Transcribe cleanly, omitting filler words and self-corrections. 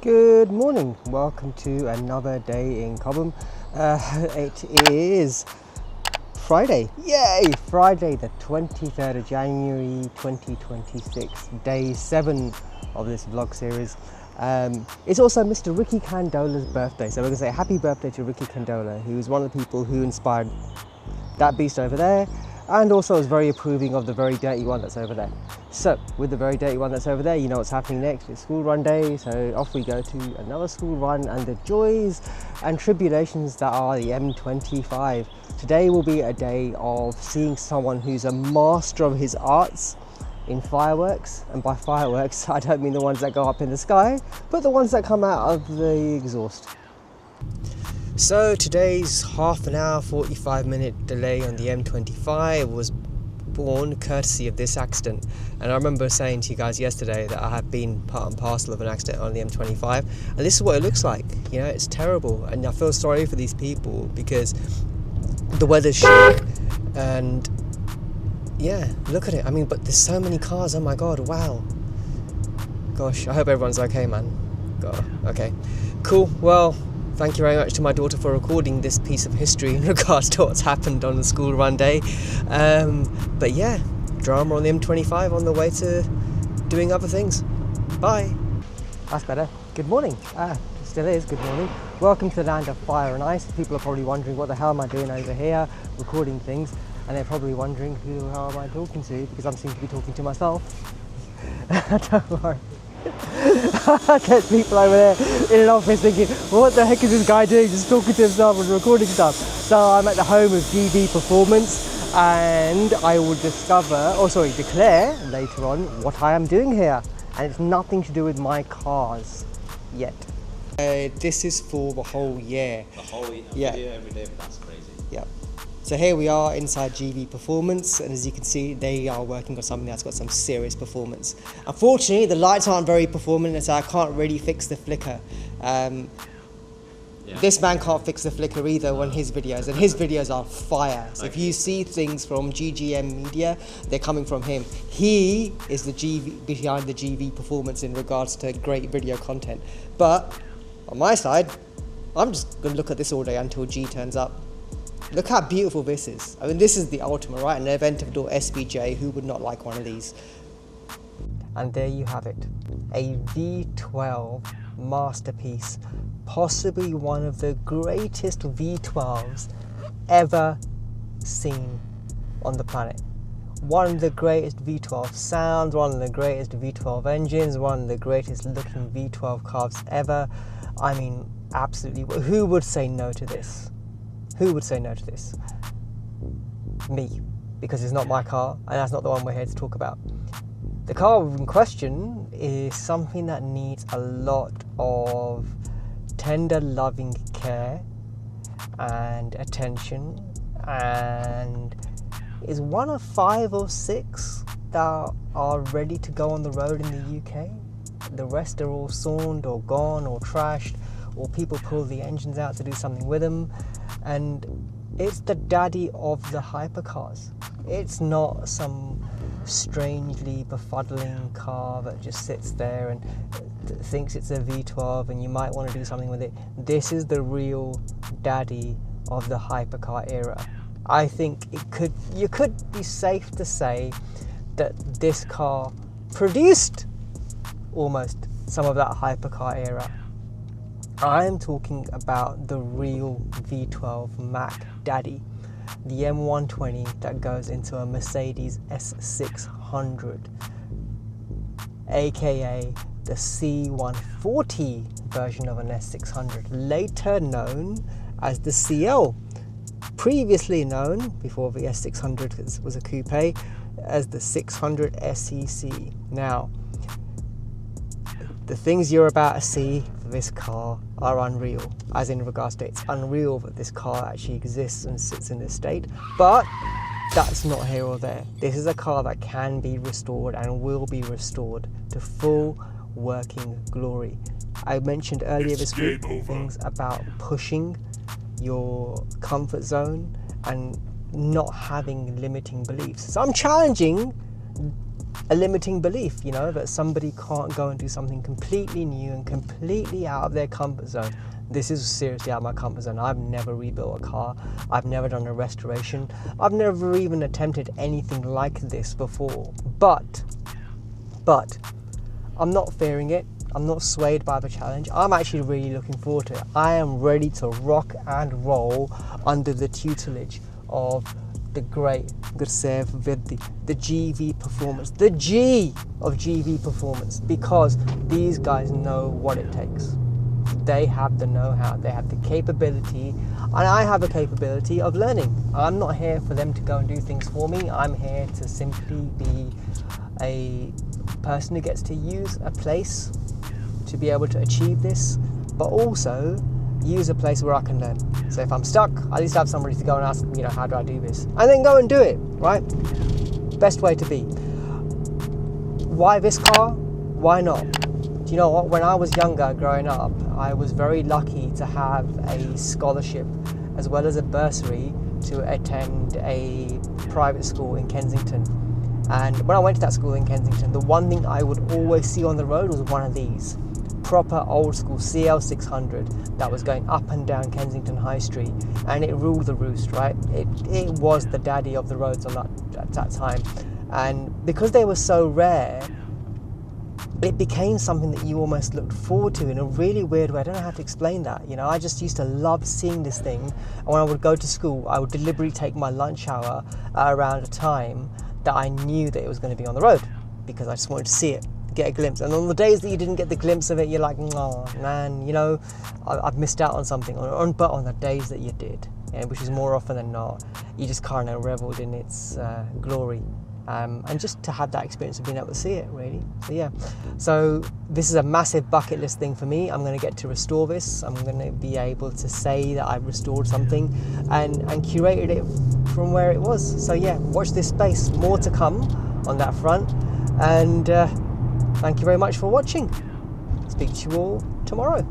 Good morning, welcome to another day in Cobham. It is Friday, yay! Friday the 23rd of January 2026, day 7 of this vlog series. It's also Mr. Ricky Candola's birthday, so we're going to say happy birthday to Ricky Candola, who is one of the people who inspired that beast over there, and also is very approving of the very dirty one that's over there. So with the very dirty one that's over there, you know what's happening next. It's school run day, so off we go to another school run and the joys and tribulations that are the M25. Today will be a day of seeing someone who's a master of his arts in fireworks, and by fireworks I don't mean the ones that go up in the sky, but the ones that come out of the exhaust. So today's half an hour, 45-minute delay on the M25 was born courtesy of this accident. And I remember saying to you guys yesterday that I have been part and parcel of an accident on the M25, and this is what it looks like. You know, it's terrible, and I feel sorry for these people because the weather's shit, and yeah, look at it. I mean, but there's so many cars. Oh my god, wow. Gosh, I hope everyone's okay, man. God, okay, cool. Well, thank you very much to my daughter for recording this piece of history in regards to what's happened on the school run day. But yeah, drama on the M25 on the way to doing other things. Bye. That's better. Good morning. Still is good morning. Welcome to the land of fire and ice. People are probably wondering what the hell am I doing over here recording things, and they're probably wondering who the hell am I talking to, because I seem to be talking to myself. Don't worry. There's people over there in an office thinking, what the heck is this guy doing, just talking to himself and recording stuff. So I'm at the home of GV Performance, and I will declare later on what I am doing here, and it's nothing to do with my cars yet. This is for the whole year. The whole year? Yeah. Every day, that's crazy. Yeah. So here we are inside GV Performance, and as you can see, they are working on something that's got some serious performance. Unfortunately, the lights aren't very performant, so I can't really fix the flicker. This man can't fix the flicker either on his videos, and his videos are fire. So if you see things from GGM Media, they're coming from him. He is the GV behind the GV Performance in regards to great video content. But on my side, I'm just going to look at this all day until G turns up. Look how beautiful this is. I mean, this is the ultimate, right? An Aventador SVJ, who would not like one of these? And there you have it. A V12 masterpiece. Possibly one of the greatest V12s ever seen on the planet. One of the greatest V12 sounds, one of the greatest V12 engines, one of the greatest looking V12 cars ever. I mean, absolutely. Who would say no to this? Who would say no to this? Me, because it's not my car, and that's not the one we're here to talk about. The car in question is something that needs a lot of tender, loving care and attention, and is one of 5 or 6 that are ready to go on the road in the UK. The rest are all sawned or gone or trashed, or people pull the engines out to do something with them. And it's the daddy of the hypercars. It's not some strangely befuddling car that just sits there and thinks it's a V12 and you might want to do something with it. This is the real daddy of the hypercar era. I think you could be safe to say that this car produced almost some of that hypercar era. I'm talking about the real V12 Mac Daddy, the M120 that goes into a Mercedes S600, aka the C140 version of an S600, later known as the CL, previously known, before the S600 was a coupe, as the 600 SEC. Now, the things you're about to see for this car are unreal, as in regards to it's unreal that this car actually exists and sits in this state, but that's not here or there. This is a car that can be restored and will be restored to full working glory. I mentioned earlier this week things about pushing your comfort zone and not having limiting beliefs. So I'm challenging a limiting belief, you know, that somebody can't go and do something completely new and completely out of their comfort zone. This is seriously out of my comfort zone. I've never rebuilt a car. I've never done a restoration. I've never even attempted anything like this before. But I'm not fearing it. I'm not swayed by the challenge. I'm actually really looking forward to it. I am ready to rock and roll under the tutelage of the great Gursev Vidhi, the GV Performance, the G of GV Performance, because these guys know what it takes. They have the know-how, they have the capability, and I have the capability of learning. I'm not here for them to go and do things for me. I'm here to simply be a person who gets to use a place to be able to achieve this, but also use a place where I can learn. So if I'm stuck, at least have somebody to go and ask, you know, how do I do this? And then go and do it, right? Best way to be. Why this car? Why not? Do you know what? When I was younger, growing up, I was very lucky to have a scholarship as well as a bursary to attend a private school in Kensington. And when I went to that school in Kensington, the one thing I would always see on the road was one of these. Proper old school CL600 that was going up and down Kensington High Street, and it ruled the roost, right? It was the daddy of the roads on at that time. And because they were so rare, it became something that you almost looked forward to in a really weird way. I don't know how to explain that. You know, I just used to love seeing this thing. And when I would go to school, I would deliberately take my lunch hour around a time that I knew that it was going to be on the road, because I just wanted to see it, get a glimpse. And on the days that you didn't get the glimpse of it, you're like, oh man, you know, I've missed out on something. But on the days that you did, which is more often than not, you just kind of reveled in its glory. And just to have that experience of being able to see it, really. So yeah, so this is a massive bucket list thing for me. I'm going to get to restore this. I'm going to be able to say that I've restored something and curated it from where it was. So yeah, watch this space. More to come on that front. And thank you very much for watching. Speak to you all tomorrow.